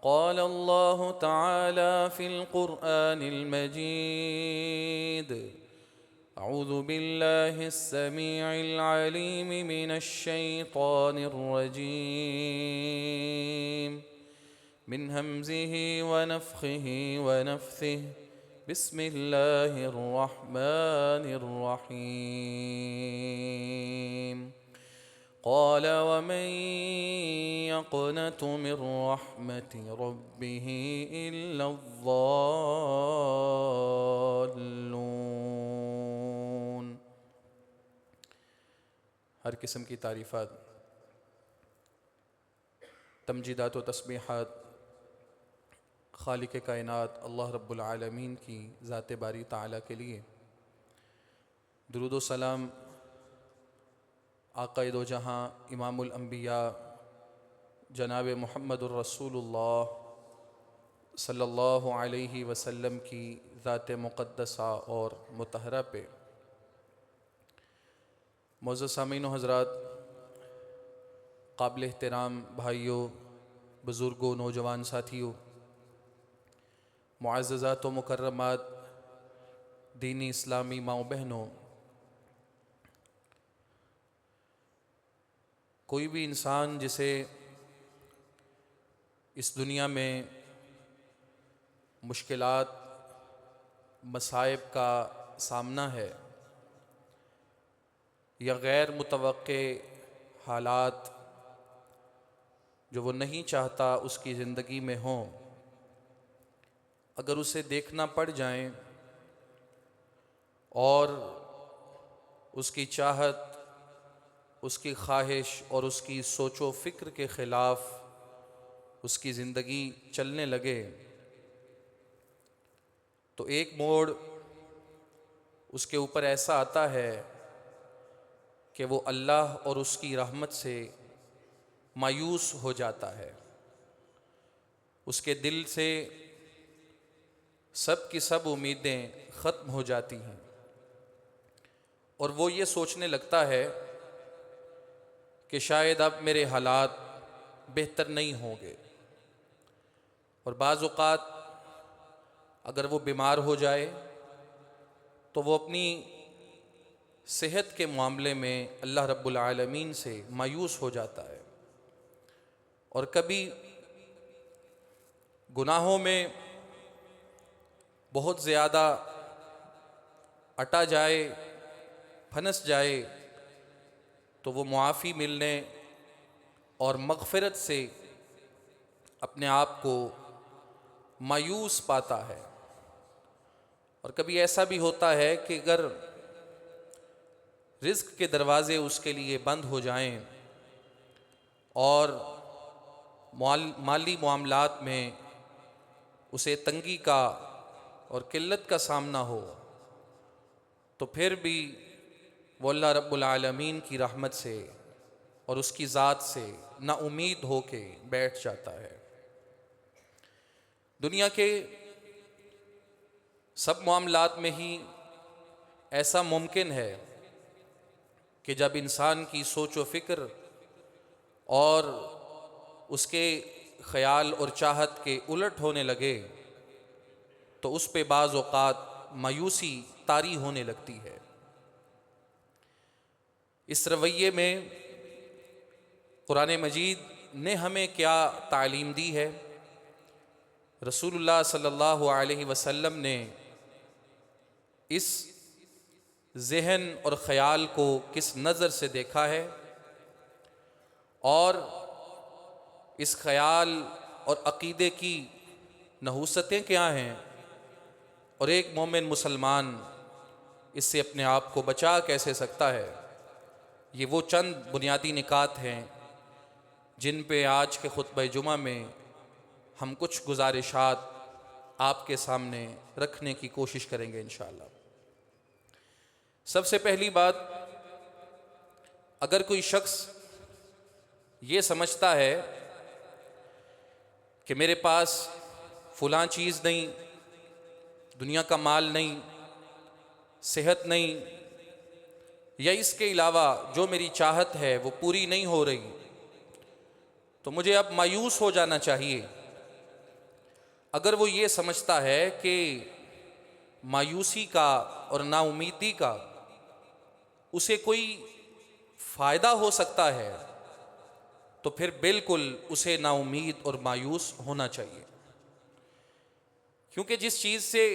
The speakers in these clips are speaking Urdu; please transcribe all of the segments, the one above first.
قال الله تعالى في القرآن المجيد: أعوذ بالله السميع العليم من الشيطان الرجيم من همزه ونفخه ونفثه. بسم الله الرحمن الرحيم. قال: ومن يقنت من رحمة ربه إلا الضالون۔ ہر قسم کی تعریفات، تمجیدات و تسبیحات خالق کائنات اللہ رب العالمین کی ذات باری تعالیٰ کے لیے۔ درود و سلام آقا دو جہاں امام الانبیاء جناب محمد الرسول اللہ صلی اللہ علیہ وسلم کی ذات مقدسہ اور مطہرہ پہ۔ معزز سامعین و حضرات، قابل احترام بھائیوں، بزرگوں، نوجوان ساتھیوں، معززات و مکرمات، دینی اسلامی ماں و بہنوں، کوئی بھی انسان جسے اس دنیا میں مشکلات، مصائب کا سامنا ہے یا غیر متوقع حالات جو وہ نہیں چاہتا اس کی زندگی میں ہوں، اگر اسے دیکھنا پڑ جائیں اور اس کی چاہت، اس کی خواہش اور اس کی سوچ و فکر کے خلاف اس کی زندگی چلنے لگے، تو ایک موڑ اس کے اوپر ایسا آتا ہے کہ وہ اللہ اور اس کی رحمت سے مایوس ہو جاتا ہے۔ اس کے دل سے سب کی سب امیدیں ختم ہو جاتی ہیں اور وہ یہ سوچنے لگتا ہے کہ شاید اب میرے حالات بہتر نہیں ہوں گے، اور بعض اوقات اگر وہ بیمار ہو جائے تو وہ اپنی صحت کے معاملے میں اللہ رب العالمین سے مایوس ہو جاتا ہے، اور کبھی گناہوں میں بہت زیادہ اٹا جائے، پھنس جائے، تو وہ معافی ملنے اور مغفرت سے اپنے آپ کو مایوس پاتا ہے۔ اور کبھی ایسا بھی ہوتا ہے کہ اگر رزق کے دروازے اس کے لیے بند ہو جائیں اور مالی معاملات میں اسے تنگی کا اور قلت کا سامنا ہو، تو پھر بھی وہ اللہ رب العالمین کی رحمت سے اور اس کی ذات سے نا امید ہو کے بیٹھ جاتا ہے۔ دنیا کے سب معاملات میں ہی ایسا ممکن ہے کہ جب انسان کی سوچ و فکر اور اس کے خیال اور چاہت کے الٹ ہونے لگے تو اس پہ بعض اوقات مایوسی طاری ہونے لگتی ہے۔ اس رویے میں قرآن مجید نے ہمیں کیا تعلیم دی ہے؟ رسول اللہ صلی اللہ علیہ وسلم نے اس ذہن اور خیال کو کس نظر سے دیکھا ہے، اور اس خیال اور عقیدے کی نحوستیں کیا ہیں، اور ایک مومن مسلمان اس سے اپنے آپ کو بچا کیسے سکتا ہے؟ یہ وہ چند بنیادی نکات ہیں جن پہ آج کے خطبہ جمعہ میں ہم کچھ گزارشات آپ کے سامنے رکھنے کی کوشش کریں گے انشاءاللہ۔ سب سے پہلی بات، اگر کوئی شخص یہ سمجھتا ہے کہ میرے پاس فلاں چیز نہیں، دنیا کا مال نہیں، صحت نہیں، یا اس کے علاوہ جو میری چاہت ہے وہ پوری نہیں ہو رہی، تو مجھے اب مایوس ہو جانا چاہیے، اگر وہ یہ سمجھتا ہے کہ مایوسی کا اور نا امیدی کا اسے کوئی فائدہ ہو سکتا ہے تو پھر بالکل اسے نا امید اور مایوس ہونا چاہیے، کیونکہ جس چیز سے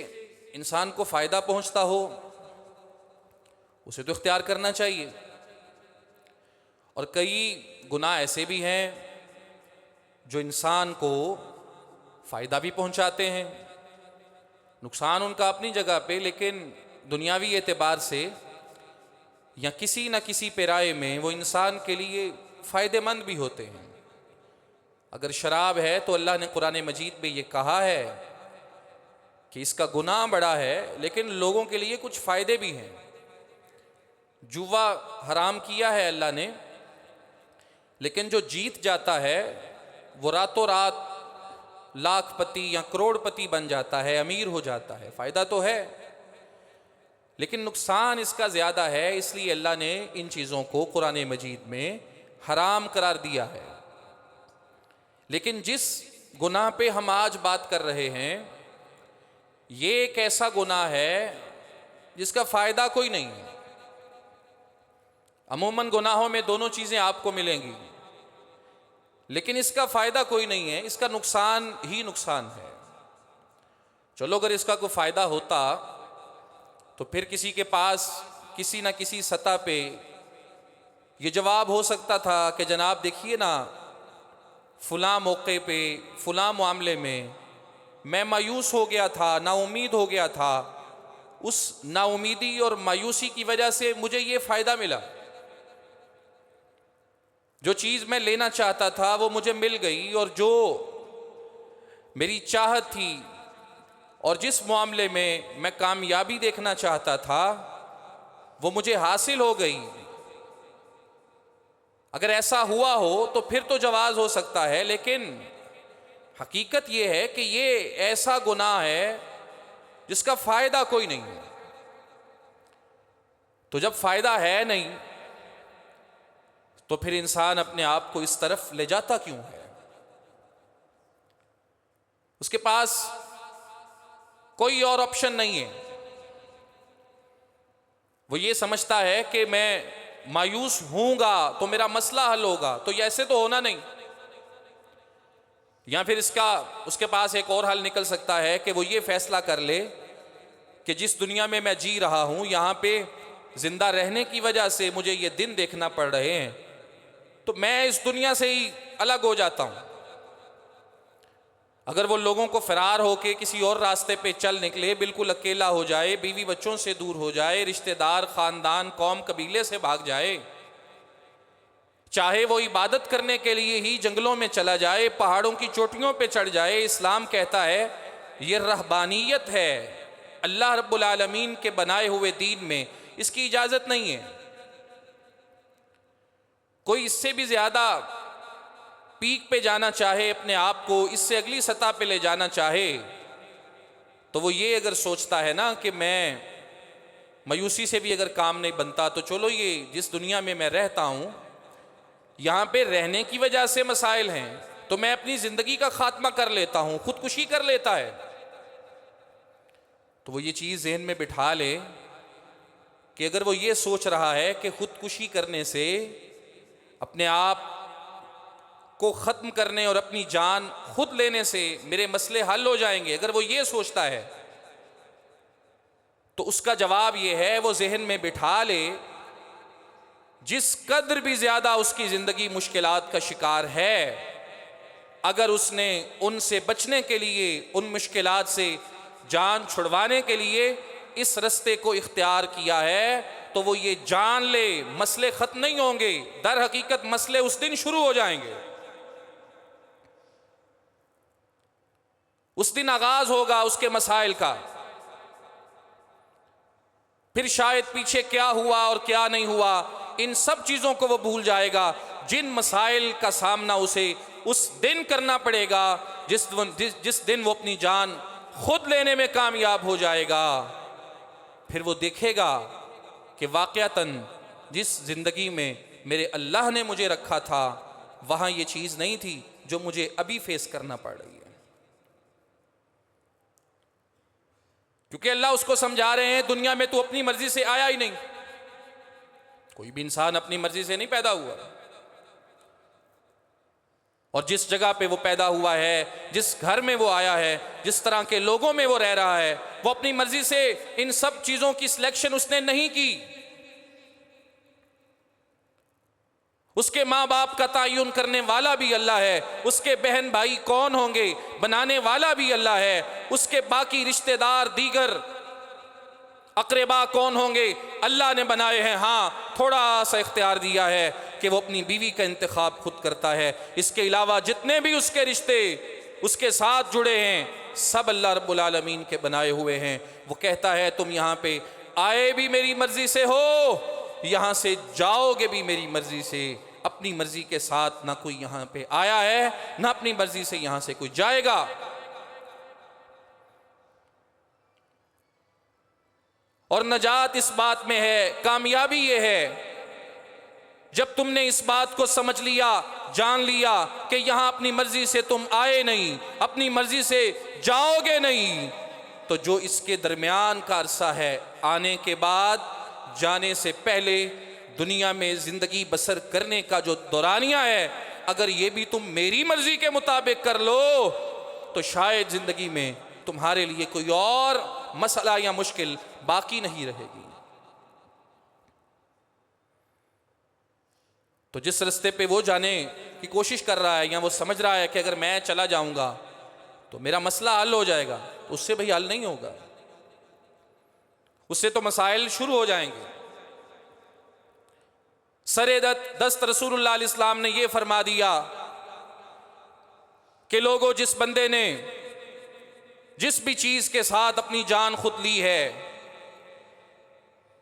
انسان کو فائدہ پہنچتا ہو اسے تو اختیار کرنا چاہیے۔ اور کئی گناہ ایسے بھی ہیں جو انسان کو فائدہ بھی پہنچاتے ہیں، نقصان ان کا اپنی جگہ پہ، لیکن دنیاوی اعتبار سے یا کسی نہ کسی پیرائے میں وہ انسان کے لیے فائدہ مند بھی ہوتے ہیں۔ اگر شراب ہے تو اللہ نے قرآن مجید میں یہ کہا ہے کہ اس کا گناہ بڑا ہے لیکن لوگوں کے لیے کچھ فائدے بھی ہیں۔ جوا حرام کیا ہے اللہ نے، لیکن جو جیت جاتا ہے وہ راتوں رات لاکھ پتی یا کروڑ پتی بن جاتا ہے، امیر ہو جاتا ہے، فائدہ تو ہے لیکن نقصان اس کا زیادہ ہے، اس لیے اللہ نے ان چیزوں کو قرآن مجید میں حرام قرار دیا ہے۔ لیکن جس گناہ پہ ہم آج بات کر رہے ہیں یہ ایک ایسا گناہ ہے جس کا فائدہ کوئی نہیں ہے۔ عموماً گناہوں میں دونوں چیزیں آپ کو ملیں گی، لیکن اس کا فائدہ کوئی نہیں ہے، اس کا نقصان ہی نقصان ہے۔ چلو اگر اس کا کوئی فائدہ ہوتا تو پھر کسی کے پاس کسی نہ کسی سطح پہ یہ جواب ہو سکتا تھا کہ جناب دیکھیے نا، فلاں موقع پہ فلاں معاملے میں مایوس ہو گیا تھا، نا امید ہو گیا تھا، اس نا امیدی اور مایوسی کی وجہ سے مجھے یہ فائدہ ملا، جو چیز میں لینا چاہتا تھا وہ مجھے مل گئی، اور جو میری چاہت تھی اور جس معاملے میں کامیابی دیکھنا چاہتا تھا وہ مجھے حاصل ہو گئی۔ اگر ایسا ہوا ہو تو پھر تو جواز ہو سکتا ہے، لیکن حقیقت یہ ہے کہ یہ ایسا گناہ ہے جس کا فائدہ کوئی نہیں ہے۔ تو جب فائدہ ہے نہیں تو پھر انسان اپنے آپ کو اس طرف لے جاتا کیوں ہے؟ اس کے پاس کوئی اور آپشن نہیں ہے، وہ یہ سمجھتا ہے کہ میں مایوس ہوں گا تو میرا مسئلہ حل ہوگا، تو یہ ایسے تو ہونا نہیں۔ یا پھر اس کے پاس ایک اور حل نکل سکتا ہے کہ وہ یہ فیصلہ کر لے کہ جس دنیا میں جی رہا ہوں یہاں پہ زندہ رہنے کی وجہ سے مجھے یہ دن دیکھنا پڑ رہے ہیں، تو میں اس دنیا سے ہی الگ ہو جاتا ہوں۔ اگر وہ لوگوں کو فرار ہو کے کسی اور راستے پہ چل نکلے، بالکل اکیلا ہو جائے، بیوی بچوں سے دور ہو جائے، رشتہ دار، خاندان، قوم، قبیلے سے بھاگ جائے، چاہے وہ عبادت کرنے کے لیے ہی جنگلوں میں چلا جائے، پہاڑوں کی چوٹیوں پہ چڑھ جائے، اسلام کہتا ہے یہ رہبانیت ہے، اللہ رب العالمین کے بنائے ہوئے دین میں اس کی اجازت نہیں ہے۔ کوئی اس سے بھی زیادہ پیک پہ جانا چاہے، اپنے آپ کو اس سے اگلی سطح پہ لے جانا چاہے، تو وہ یہ اگر سوچتا ہے نا کہ میں مایوسی سے بھی اگر کام نہیں بنتا تو چلو یہ جس دنیا میں رہتا ہوں یہاں پہ رہنے کی وجہ سے مسائل ہیں تو میں اپنی زندگی کا خاتمہ کر لیتا ہوں، خودکشی کر لیتا ہے۔ تو وہ یہ چیز ذہن میں بٹھا لے کہ اگر وہ یہ سوچ رہا ہے کہ خودکشی کرنے سے اپنے آپ کو ختم کرنے اور اپنی جان خود لینے سے میرے مسئلے حل ہو جائیں گے، اگر وہ یہ سوچتا ہے تو اس کا جواب یہ ہے وہ ذہن میں بٹھا لے جس قدر بھی زیادہ اس کی زندگی مشکلات کا شکار ہے، اگر اس نے ان سے بچنے کے لیے، ان مشکلات سے جان چھڑوانے کے لیے اس رستے کو اختیار کیا ہے تو وہ یہ جان لے مسئلے ختم نہیں ہوں گے، در حقیقت مسئلے اس دن شروع ہو جائیں گے، اس دن آغاز ہوگا اس کے مسائل کا۔ پھر شاید پیچھے کیا ہوا اور کیا نہیں ہوا ان سب چیزوں کو وہ بھول جائے گا، جن مسائل کا سامنا اسے اس دن کرنا پڑے گا جس دن وہ اپنی جان خود لینے میں کامیاب ہو جائے گا۔ پھر وہ دیکھے گا کہ واقعتاً جس زندگی میں میرے اللہ نے مجھے رکھا تھا وہاں یہ چیز نہیں تھی جو مجھے ابھی فیس کرنا پڑ رہی ہے۔ کیونکہ اللہ اس کو سمجھا رہے ہیں دنیا میں تو اپنی مرضی سے آیا ہی نہیں، کوئی بھی انسان اپنی مرضی سے نہیں پیدا ہوا، اور جس جگہ پہ وہ پیدا ہوا ہے، جس گھر میں وہ آیا ہے، جس طرح کے لوگوں میں وہ رہ رہا ہے، وہ اپنی مرضی سے ان سب چیزوں کی سلیکشن اس نے نہیں کی۔ اس کے ماں باپ کا تعین کرنے والا بھی اللہ ہے، اس کے بہن بھائی کون ہوں گے بنانے والا بھی اللہ ہے، اس کے باقی رشتہ دار دیگر اقربا کون ہوں گے اللہ نے بنائے ہیں۔ ہاں تھوڑا سا اختیار دیا ہے کہ وہ اپنی بیوی کا انتخاب خود کرتا ہے، اس کے علاوہ جتنے بھی اس کے رشتے اس کے ساتھ جڑے ہیں سب اللہ رب العالمین کے بنائے ہوئے ہیں۔ وہ کہتا ہے تم یہاں پہ آئے بھی میری مرضی سے ہو، یہاں سے جاؤ گے بھی میری مرضی سے، اپنی مرضی کے ساتھ نہ کوئی یہاں پہ آیا ہے نہ اپنی مرضی سے یہاں سے کوئی جائے گا۔ اور نجات اس بات میں ہے، کامیابی یہ ہے جب تم نے اس بات کو سمجھ لیا، جان لیا کہ یہاں اپنی مرضی سے تم آئے نہیں، اپنی مرضی سے جاؤ گے نہیں، تو جو اس کے درمیان کا عرصہ ہے، آنے کے بعد جانے سے پہلے دنیا میں زندگی بسر کرنے کا جو دورانیہ ہے، اگر یہ بھی تم میری مرضی کے مطابق کر لو تو شاید زندگی میں تمہارے لیے کوئی اور مسئلہ یا مشکل باقی نہیں رہے گی۔ تو جس رستے پہ وہ جانے کی کوشش کر رہا ہے یا وہ سمجھ رہا ہے کہ اگر میں چلا جاؤں گا تو میرا مسئلہ حل ہو جائے گا، تو اس سے بھئی حل نہیں ہوگا، اس سے تو مسائل شروع ہو جائیں گے۔ سر دست رسول اللہ علیہ السلام نے یہ فرما دیا کہ لوگوں، جس بندے نے جس بھی چیز کے ساتھ اپنی جان خود لی ہے،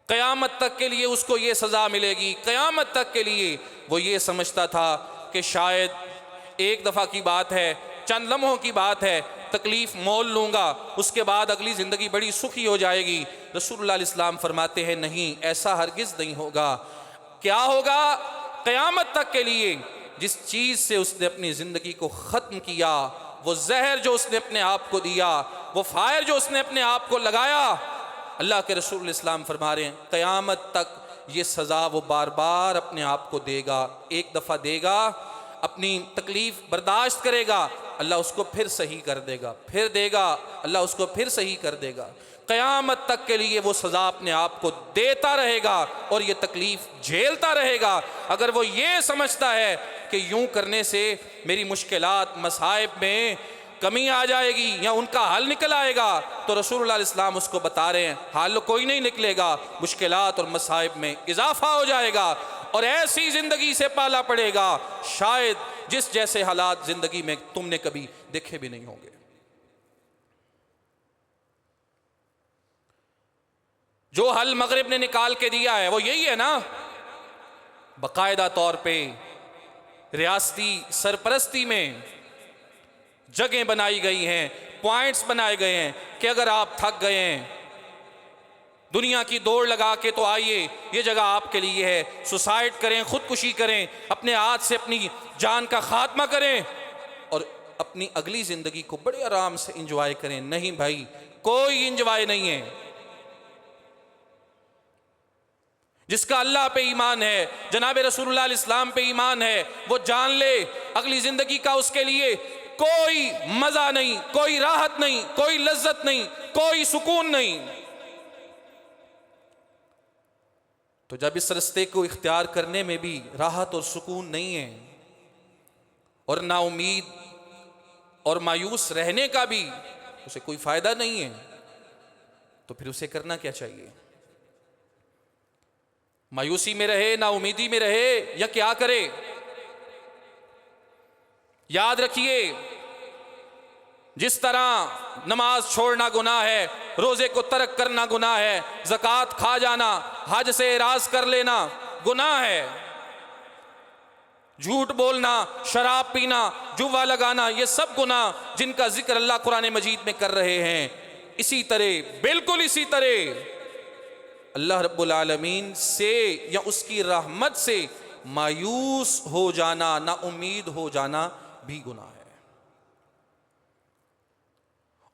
قیامت تک کے لیے اس کو یہ سزا ملے گی۔ قیامت تک کے لیے وہ یہ سمجھتا تھا کہ شاید ایک دفعہ کی بات ہے، چند لمحوں کی بات ہے، تکلیف مول لوں گا، اس کے بعد اگلی زندگی بڑی سکھی ہو جائے گی۔ رسول اللہ علیہ السلام فرماتے ہیں نہیں، ایسا ہرگز نہیں ہوگا۔ کیا ہوگا؟ قیامت تک کے لیے جس چیز سے اس نے اپنی زندگی کو ختم کیا، وہ زہر جو اس نے اپنے آپ کو دیا، وہ فائر جو اس نے اپنے آپ کو لگایا، اللہ کے رسول علیہ السلام فرما رہے ہیں قیامت تک یہ سزا وہ بار بار اپنے آپ کو دے گا۔ ایک دفعہ دے گا، اپنی تکلیف برداشت کرے گا، اللہ اس کو پھر صحیح کر دے گا، پھر دے گا، اللہ اس کو پھر صحیح کر دے گا۔ قیامت تک کے لیے وہ سزا اپنے آپ کو دیتا رہے گا اور یہ تکلیف جھیلتا رہے گا۔ اگر وہ یہ سمجھتا ہے کہ یوں کرنے سے میری مشکلات مصائب میں کمی آ جائے گی یا ان کا حل نکل آئے گا، تو رسول اللہ علیہ السلام اس کو بتا رہے ہیں حل کوئی نہیں نکلے گا، مشکلات اور مصائب میں اضافہ ہو جائے گا اور ایسی زندگی سے پالا پڑے گا شاید جس جیسے حالات زندگی میں تم نے کبھی دیکھے بھی نہیں ہوں گے۔ جو حل مغرب نے نکال کے دیا ہے وہ یہی ہے نا، باقاعدہ طور پہ ریاستی سرپرستی میں جگہیں بنائی گئی ہیں، پوائنٹس بنائے گئے ہیں کہ اگر آپ تھک گئے ہیں دنیا کی دوڑ لگا کے تو آئیے، یہ جگہ آپ کے لیے ہے، سوسائڈ کریں، خودکشی کریں، اپنے ہاتھ سے اپنی جان کا خاتمہ کریں اور اپنی اگلی زندگی کو بڑے آرام سے انجوائے کریں۔ نہیں بھائی، کوئی انجوائے نہیں ہے۔ جس کا اللہ پہ ایمان ہے، جناب رسول اللہ علیہ السلام پہ ایمان ہے، وہ جان لے اگلی زندگی کا اس کے لیے کوئی مزہ نہیں، کوئی راحت نہیں، کوئی لذت نہیں، کوئی سکون نہیں۔ تو جب اس رستے کو اختیار کرنے میں بھی راحت اور سکون نہیں ہے اور نا امید اور مایوس رہنے کا بھی اسے کوئی فائدہ نہیں ہے، تو پھر اسے کرنا کیا چاہیے؟ مایوسی میں رہے، نا امیدی میں رہے یا کیا کرے؟ یاد رکھیے، جس طرح نماز چھوڑنا گناہ ہے، روزے کو ترک کرنا گناہ ہے، زکوٰۃ کھا جانا، حج سے اعراض کر لینا گناہ ہے، جھوٹ بولنا، شراب پینا، جوا لگانا، یہ سب گناہ جن کا ذکر اللہ قرآن مجید میں کر رہے ہیں، اسی طرح بالکل اسی طرح اللہ رب العالمین سے یا اس کی رحمت سے مایوس ہو جانا، نا امید ہو جانا بھی گناہ ہے۔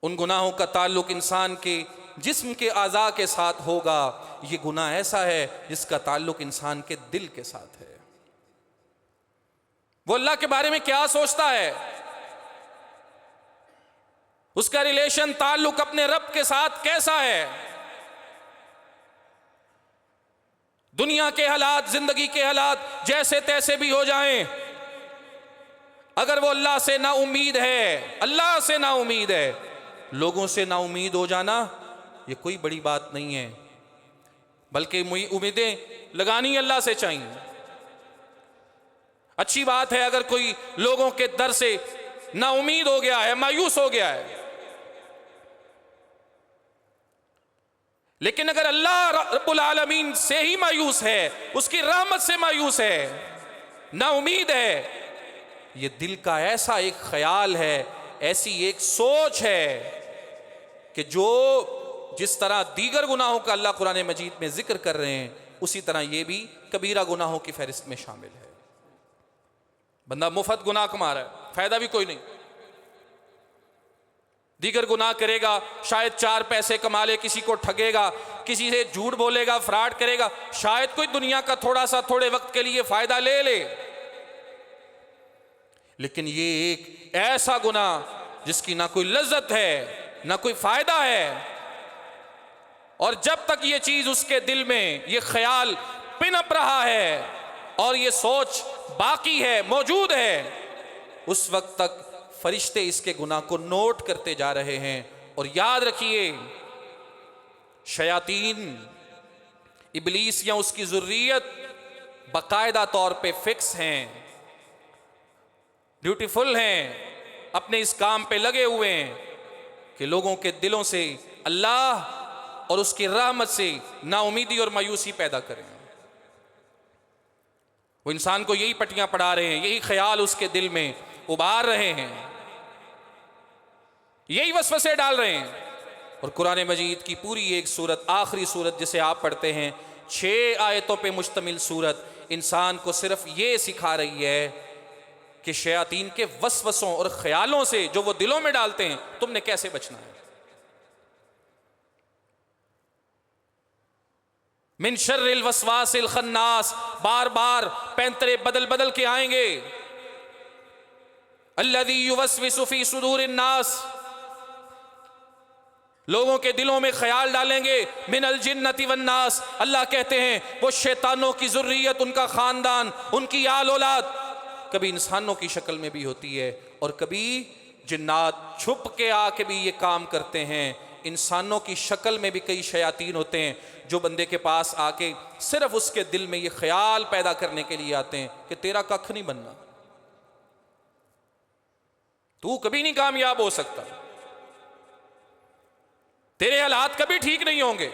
ان گناہوں کا تعلق انسان کے جسم کے اعضاء کے ساتھ ہوگا، یہ گناہ ایسا ہے جس کا تعلق انسان کے دل کے ساتھ ہے۔ وہ اللہ کے بارے میں کیا سوچتا ہے، اس کا ریلیشن، تعلق اپنے رب کے ساتھ کیسا ہے۔ دنیا کے حالات، زندگی کے حالات جیسے تیسے بھی ہو جائیں، اگر وہ اللہ سے نا امید ہے، اللہ سے نا امید ہے، لوگوں سے نا امید ہو جانا یہ کوئی بڑی بات نہیں ہے، بلکہ امیدیں لگانی اللہ سے چاہیے۔ اچھی بات ہے اگر کوئی لوگوں کے در سے نا امید ہو گیا ہے، مایوس ہو گیا ہے، لیکن اگر اللہ رب العالمین سے ہی مایوس ہے، اس کی رحمت سے مایوس ہے، نا امید ہے، یہ دل کا ایسا ایک خیال ہے، ایسی ایک سوچ ہے کہ جو جس طرح دیگر گناہوں کا اللہ قرآن مجید میں ذکر کر رہے ہیں، اسی طرح یہ بھی کبیرہ گناہوں کی فہرست میں شامل ہے۔ بندہ مفت گناہ کما رہا ہے، فائدہ بھی کوئی نہیں، دیگر گناہ کرے گا، شاید 4 پیسے کما لے، کسی کو ٹھگے گا، کسی سے جھوٹ بولے گا، فراڈ کرے گا، شاید کوئی دنیا کا تھوڑے وقت کے لیے فائدہ لے لے، لیکن یہ ایک ایسا گناہ جس کی نہ کوئی لذت ہے، نہ کوئی فائدہ ہے، اور جب تک یہ چیز اس کے دل میں، یہ خیال پنپ رہا ہے اور یہ سوچ باقی ہے، موجود ہے، اس وقت تک فرشتے اس کے گناہ کو نوٹ کرتے جا رہے ہیں۔ اور یاد رکھیے، شیاطین، ابلیس یا اس کی ذریت باقاعدہ طور پہ فکس ہیں، ڈیوٹیفل ہیں، اپنے اس کام پہ لگے ہوئے ہیں کہ لوگوں کے دلوں سے اللہ اور اس کی رحمت سے نا امیدی اور مایوسی پیدا کریں۔ وہ انسان کو یہی پٹیاں پڑھا رہے ہیں، یہی خیال اس کے دل میں ابھار رہے ہیں، یہی وسوسے ڈال رہے ہیں۔ اور قرآن مجید کی پوری ایک سورت، آخری سورت جسے آپ پڑھتے ہیں، 6 آیتوں پہ مشتمل سورت، انسان کو صرف یہ سکھا رہی ہے کہ شیاطین کے وسوسوں اور خیالوں سے جو وہ دلوں میں ڈالتے ہیں، تم نے کیسے بچنا ہے۔ من شر الوسواس الخناس، بار بار پینترے بدل بدل کے آئیں گے، الذی یوسوس فی صدور الناس، لوگوں کے دلوں میں خیال ڈالیں گے، من الجنۃ والناس، اللہ کہتے ہیں وہ شیطانوں کی ذریت، ان کا خاندان، ان کی آل اولاد کبھی انسانوں کی شکل میں بھی ہوتی ہے اور کبھی جنات چھپ کے آ کے بھی یہ کام کرتے ہیں۔ انسانوں کی شکل میں بھی کئی شیاطین ہوتے ہیں جو بندے کے پاس آ کے صرف اس کے دل میں یہ خیال پیدا کرنے کے لیے آتے ہیں کہ تیرا ککھ نہیں بننا، تو کبھی نہیں کامیاب ہو سکتا، تیرے حالات کبھی ٹھیک نہیں ہوں گے،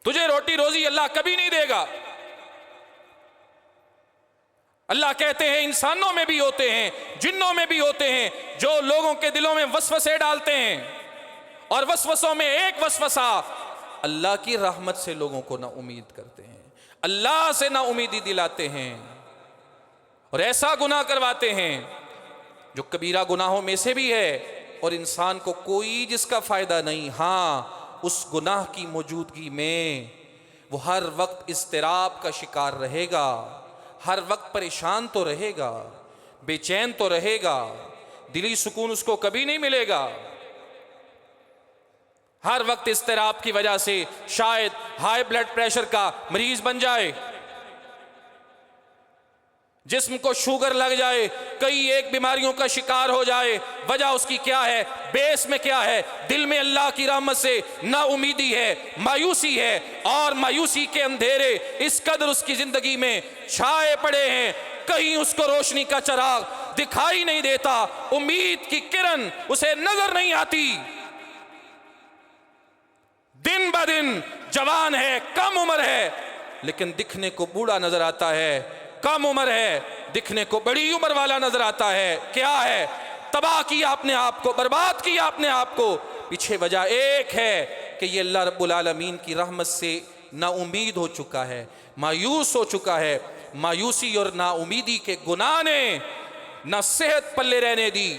تجھے روٹی روزی اللہ کبھی نہیں دے گا۔ اللہ کہتے ہیں انسانوں میں بھی ہوتے ہیں، جنوں میں بھی ہوتے ہیں جو لوگوں کے دلوں میں وسوسے ڈالتے ہیں، اور وسوسوں میں ایک وسوسہ اللہ کی رحمت سے لوگوں کو نا امید کرتے ہیں، اللہ سے نا امیدی دلاتے ہیں، اور ایسا گناہ کرواتے ہیں جو کبیرہ گناہوں میں سے بھی ہے اور انسان کو کوئی جس کا فائدہ نہیں۔ ہاں، اس گناہ کی موجودگی میں وہ ہر وقت اضطراب کا شکار رہے گا، ہر وقت پریشان تو رہے گا، بے چین تو رہے گا، دلی سکون اس کو کبھی نہیں ملے گا، ہر وقت اضطراب کی وجہ سے شاید ہائی بلڈ پریشر کا مریض بن جائے، جسم کو شوگر لگ جائے، کئی ایک بیماریوں کا شکار ہو جائے۔ وجہ اس کی کیا ہے؟ بیس میں کیا ہے؟ دل میں اللہ کی رحمت سے نا امیدی ہے، مایوسی ہے، اور مایوسی کے اندھیرے اس قدر اس کی زندگی میں چھائے پڑے ہیں، کہیں اس کو روشنی کا چراغ دکھائی نہیں دیتا، امید کی کرن اسے نظر نہیں آتی۔ دن بہ دن جوان ہے، کم عمر ہے، لیکن دکھنے کو بوڑھا نظر آتا ہے، کم عمر ہے، دکھنے کو بڑی عمر والا نظر آتا ہے۔ کیا ہے؟ تباہ کیا اپنے آپ کو، برباد کیا اپنے آپ کو۔ پیچھے وجہ ایک ہے کہ یہ اللہ رب العالمین کی رحمت سے نا امید ہو چکا ہے، مایوس ہو چکا ہے۔ مایوسی اور نا امیدی کے گناہ نے نہ صحت پلے رہنے دی،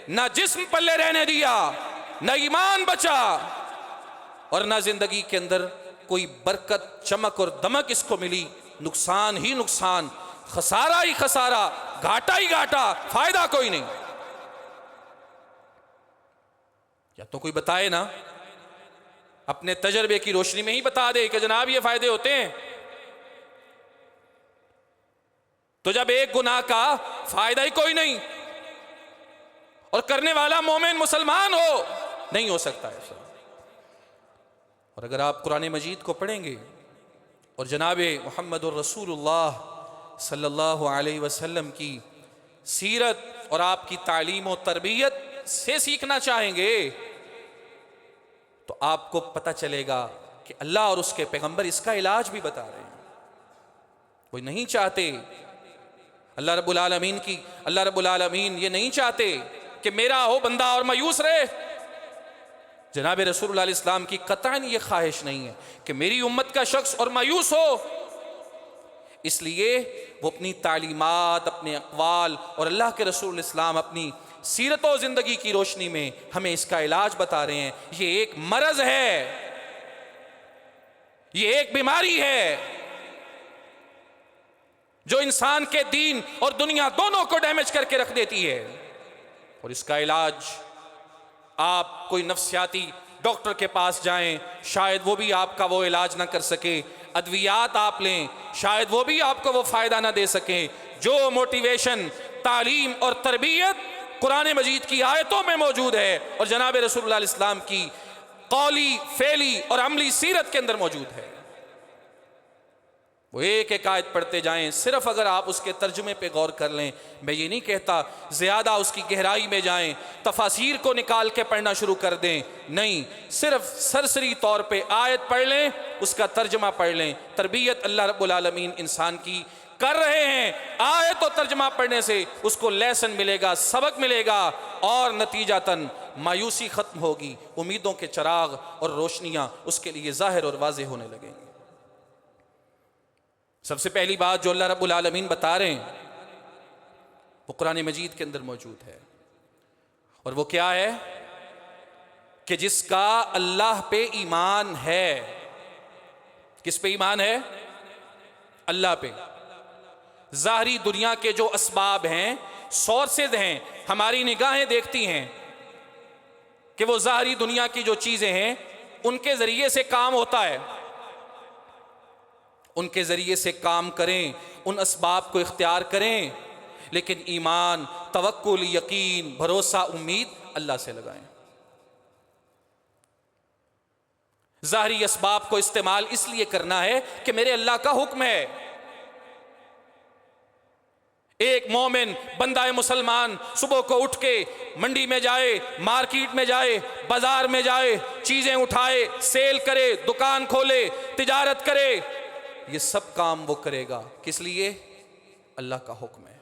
نہ جسم پلے رہنے دیا، نہ ایمان بچا اور نہ زندگی کے اندر کوئی برکت چمک اور دمک اس کو ملی. نقصان ہی نقصان، خسارہ ہی خسارہ، گھاٹا ہی گھاٹا، فائدہ کوئی نہیں. یا تو کوئی بتائے نا، اپنے تجربے کی روشنی میں ہی بتا دے کہ جناب یہ فائدے ہوتے ہیں. تو جب ایک گناہ کا فائدہ ہی کوئی نہیں اور کرنے والا مومن مسلمان ہو، نہیں ہو سکتا ایسا. اور اگر آپ قرآن مجید کو پڑھیں گے اور جناب محمد الرسول اللہ صلی اللہ علیہ وسلم کی سیرت اور آپ کی تعلیم و تربیت سے سیکھنا چاہیں گے تو آپ کو پتہ چلے گا کہ اللہ اور اس کے پیغمبر اس کا علاج بھی بتا رہے ہیں. وہ نہیں چاہتے اللہ رب العالمین یہ نہیں چاہتے کہ میرا ہو بندہ اور مایوس رہے. جناب رسول اللہ علیہ السلام کی قطعاً یہ خواہش نہیں ہے کہ میری امت کا شخص اور مایوس ہو. اس لیے وہ اپنی تعلیمات، اپنے اقوال اور اللہ کے رسول اسلام اپنی سیرت و زندگی کی روشنی میں ہمیں اس کا علاج بتا رہے ہیں. یہ ایک مرض ہے، یہ ایک بیماری ہے جو انسان کے دین اور دنیا دونوں کو ڈیمیج کر کے رکھ دیتی ہے. اور اس کا علاج آپ کوئی نفسیاتی ڈاکٹر کے پاس جائیں، شاید وہ بھی آپ کا وہ علاج نہ کر سکے. ادویات آپ لیں، شاید وہ بھی آپ کو وہ فائدہ نہ دے سکیں. جو موٹیویشن، تعلیم اور تربیت قرآن مجید کی آیتوں میں موجود ہے اور جناب رسول اللہ علیہ السلام کی قولی، فعلی اور عملی سیرت کے اندر موجود ہے، وہ ایک ایک آیت پڑھتے جائیں. صرف اگر آپ اس کے ترجمے پہ غور کر لیں، میں یہ نہیں کہتا زیادہ اس کی گہرائی میں جائیں، تفاسیر کو نکال کے پڑھنا شروع کر دیں، نہیں، صرف سرسری طور پہ آیت پڑھ لیں، اس کا ترجمہ پڑھ لیں. تربیت اللہ رب العالمین انسان کی کر رہے ہیں. آیت و ترجمہ پڑھنے سے اس کو لیسن ملے گا، سبق ملے گا اور نتیجتاً مایوسی ختم ہوگی. امیدوں کے چراغ اور روشنیاں اس کے لیے ظاہر اور واضح ہونے لگیں گی. سب سے پہلی بات جو اللہ رب العالمین بتا رہے ہیں وہ قرآن مجید کے اندر موجود ہے، اور وہ کیا ہے کہ جس کا اللہ پہ ایمان ہے. کس پہ ایمان ہے؟ اللہ پہ. ظاہری دنیا کے جو اسباب ہیں، سورسز ہیں، ہماری نگاہیں دیکھتی ہیں کہ وہ ظاہری دنیا کی جو چیزیں ہیں ان کے ذریعے سے کام ہوتا ہے، ان کے ذریعے سے کام کریں، ان اسباب کو اختیار کریں، لیکن ایمان، توکل، یقین، بھروسہ، امید اللہ سے لگائیں. ظاہری اسباب کو استعمال اس لیے کرنا ہے کہ میرے اللہ کا حکم ہے. ایک مومن بندہ مسلمان صبح کو اٹھ کے منڈی میں جائے، مارکیٹ میں جائے، بازار میں جائے، چیزیں اٹھائے، سیل کرے، دکان کھولے، تجارت کرے، یہ سب کام وہ کرے گا کس لیے؟ اللہ کا حکم ہے.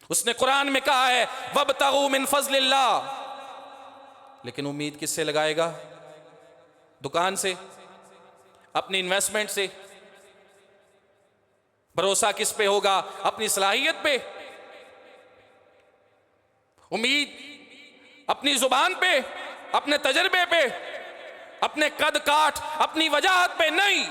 اس نے قرآن میں کہا ہے وَابْتَغُوا مِن فَضْلِ اللَّهِ، لیکن امید کس سے لگائے گا؟ دکان سے، اپنی انویسٹمنٹ سے. بھروسہ کس پہ ہوگا؟ اپنی صلاحیت پہ. امید اپنی زبان پہ، اپنے تجربے پہ، اپنے قد کاٹ، اپنی وجاہت پہ نہیں.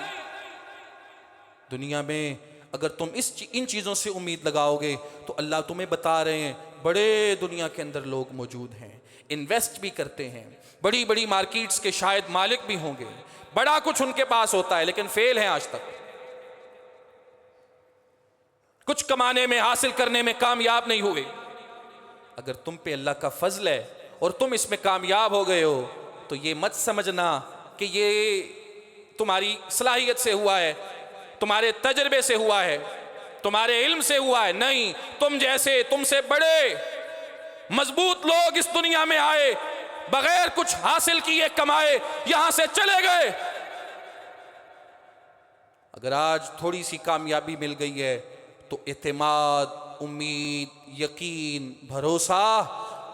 دنیا میں اگر تم ان چیزوں سے امید لگاؤ گے تو اللہ تمہیں بتا رہے ہیں بڑے دنیا کے اندر لوگ موجود ہیں، انویسٹ بھی کرتے ہیں، بڑی بڑی مارکیٹس کے شاید مالک بھی ہوں گے، بڑا کچھ ان کے پاس ہوتا ہے، لیکن فیل ہیں آج تک. کچھ کمانے میں، حاصل کرنے میں کامیاب نہیں ہوئے. اگر تم پہ اللہ کا فضل ہے اور تم اس میں کامیاب ہو گئے ہو تو یہ مت سمجھنا کہ یہ تمہاری صلاحیت سے ہوا ہے، تمہارے تجربے سے ہوا ہے، تمہارے علم سے ہوا ہے. نہیں، تم جیسے، تم سے بڑے مضبوط لوگ اس دنیا میں آئے، بغیر کچھ حاصل کیے کمائے یہاں سے چلے گئے. اگر آج تھوڑی سی کامیابی مل گئی ہے تو اعتماد، امید، یقین، بھروسہ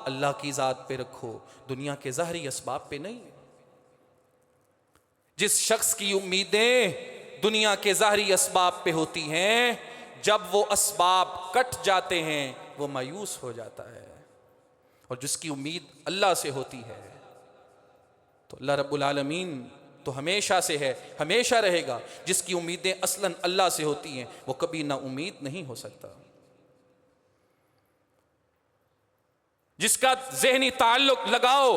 اللہ کی ذات پہ رکھو، دنیا کے ظاہری اسباب پہ نہیں. جس شخص کی امیدیں دنیا کے ظاہری اسباب پہ ہوتی ہیں، جب وہ اسباب کٹ جاتے ہیں وہ مایوس ہو جاتا ہے. اور جس کی امید اللہ سے ہوتی ہے تو اللہ رب العالمین تو ہمیشہ سے ہے، ہمیشہ رہے گا۔ جس کی امیدیں اصلاً اللہ سے ہوتی ہیں وہ کبھی نا امید نہیں ہو سکتا۔ جس کا ذہنی تعلق لگاؤ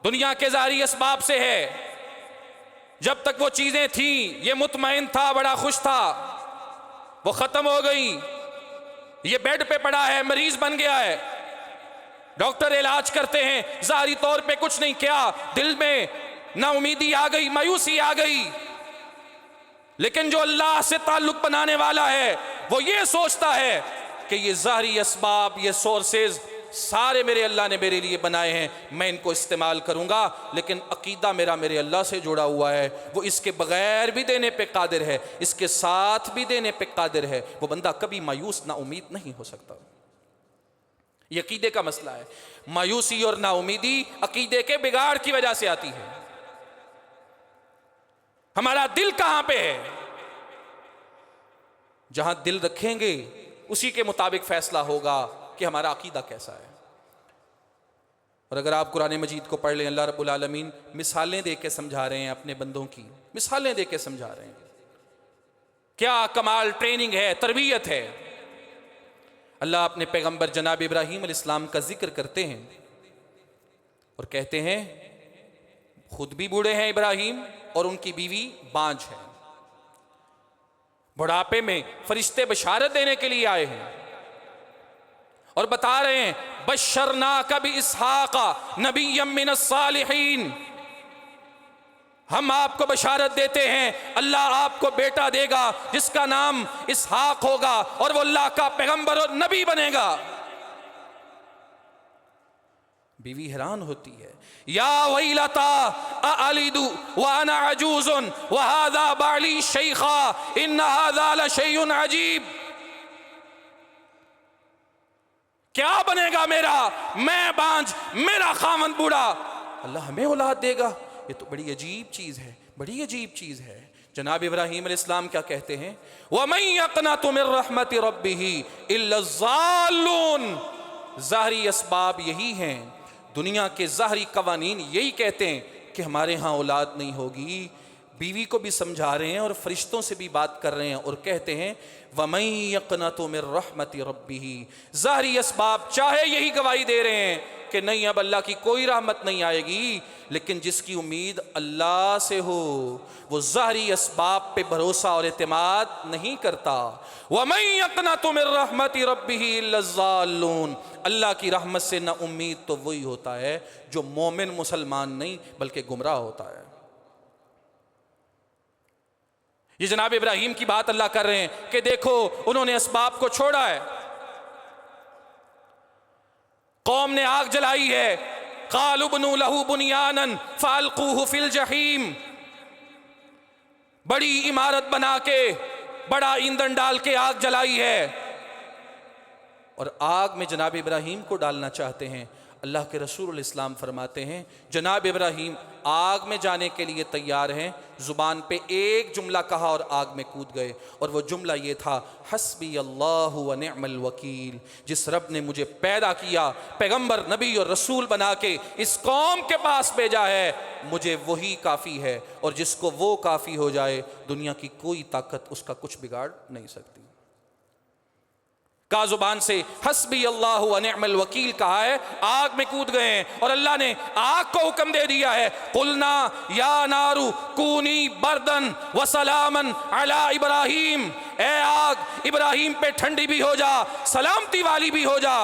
دنیا کے ظاہری اسباب سے ہے، جب تک وہ چیزیں تھیں یہ مطمئن تھا، بڑا خوش تھا، وہ ختم ہو گئی، یہ بیڈ پہ پڑا ہے، مریض بن گیا ہے، ڈاکٹر علاج کرتے ہیں، ظاہری طور پہ کچھ نہیں کیا، دل میں نا امیدی آ گئی، مایوسی آ گئی۔ لیکن جو اللہ سے تعلق بنانے والا ہے وہ یہ سوچتا ہے کہ یہ ظاہری اسباب، یہ سورسز سارے میرے اللہ نے میرے لیے بنائے ہیں، میں ان کو استعمال کروں گا، لیکن عقیدہ میرا میرے اللہ سے جڑا ہوا ہے، وہ اس کے بغیر بھی دینے پہ قادر ہے، اس کے ساتھ بھی دینے پہ قادر ہے۔ وہ بندہ کبھی مایوس نا امید نہیں ہو سکتا۔ یہ عقیدے کا مسئلہ ہے۔ مایوسی اور نا امیدی عقیدے کے بگاڑ کی وجہ سے آتی ہے۔ ہمارا دل کہاں پہ ہے؟ جہاں دل رکھیں گے اسی کے مطابق فیصلہ ہوگا کہ ہمارا عقیدہ کیسا ہے۔ اور اگر آپ قرآن مجید کو پڑھ لیں، اللہ رب العالمین مثالیں دے کے سمجھا رہے ہیں اپنے بندوں کی، مثالیں دے کے سمجھا رہے ہیں۔ کیا کمال ٹریننگ ہے، تربیت ہے۔ اللہ اپنے پیغمبر جناب ابراہیم علیہ السلام کا ذکر کرتے ہیں اور کہتے ہیں خود بھی بوڑھے ہیں ابراہیم اور ان کی بیوی بانجھ ہے، بڑھاپے میں فرشتے بشارت دینے کے لیے آئے ہیں اور بتا رہے ہیں بشرناک باسحاق نبیا من الصالحین، ہم آپ کو بشارت دیتے ہیں اللہ آپ کو بیٹا دے گا جس کا نام اسحاق ہوگا اور وہ اللہ کا پیغمبر اور نبی بنے گا۔ بیوی حیران ہوتی ہے، یا ویلتا االد وانا عجوز وهذا بعلی شیخا ان هذا لشیء عجیب، کیا بنے گا میرا، میں بانجھ، میرا خاوند بوڑھا، اللہ ہمیں اولاد دے گا، یہ تو بڑی عجیب چیز ہے، بڑی عجیب چیز ہے۔ جناب ابراہیم علیہ السلام کیا کہتے ہیں؟ وَمَن يَقْنَطُ مِن رَحْمَةِ رَبِّهِ إِلَّا الضَّالُّونَ، ظاہری اسباب یہی ہیں، دنیا کے ظاہری قوانین یہی کہتے ہیں کہ ہمارے ہاں اولاد نہیں ہوگی۔ بیوی کو بھی سمجھا رہے ہیں اور فرشتوں سے بھی بات کر رہے ہیں اور کہتے ہیں وَمَن يَقْنَطُ مِن رَحْمَةِ رَبِّهِ، ظاہری اسباب چاہے یہی گواہی دے رہے ہیں کہ نہیں اب اللہ کی کوئی رحمت نہیں آئے گی، لیکن جس کی امید اللہ سے ہو وہ ظاہری اسباب پہ بھروسہ اور اعتماد نہیں کرتا۔ وَمَن يَقْنَطُ مِن رَحْمَةِ رَبِّهِ إِلَّا الضَّالُّونَ، اللہ کی رحمت سے نا امید تو وہی ہوتا ہے جو مومن مسلمان نہیں بلکہ گمراہ ہوتا ہے۔ یہ جناب ابراہیم کی بات اللہ کر رہے ہیں کہ دیکھو انہوں نے اسباب کو چھوڑا ہے، قوم نے آگ جلائی ہے، قالوا ابنوا له بنيانا فالقوه في الجحيم، بڑی عمارت بنا کے بڑا ایندھن ڈال کے آگ جلائی ہے اور آگ میں جناب ابراہیم کو ڈالنا چاہتے ہیں۔ اللہ کے رسول علیہ السلام فرماتے ہیں جناب ابراہیم آگ میں جانے کے لیے تیار ہیں، زبان پہ ایک جملہ کہا اور آگ میں کود گئے، اور وہ جملہ یہ تھا حسبی اللہ ونعم الوکیل، جس رب نے مجھے پیدا کیا پیغمبر نبی اور رسول بنا کے اس قوم کے پاس بھیجا ہے، مجھے وہی کافی ہے، اور جس کو وہ کافی ہو جائے دنیا کی کوئی طاقت اس کا کچھ بگاڑ نہیں سکتی۔ کا زبان سے حسبی اللہ ونعم الوکیل کہا ہے، آگ میں کود گئے ہیں اور اللہ نے آگ کو حکم دے دیا ہے قلنا یا نار کونی بردن وسلاما علی ابراہیم، اے آگ ابراہیم پہ ٹھنڈی بھی ہو جا، سلامتی والی بھی ہو جا۔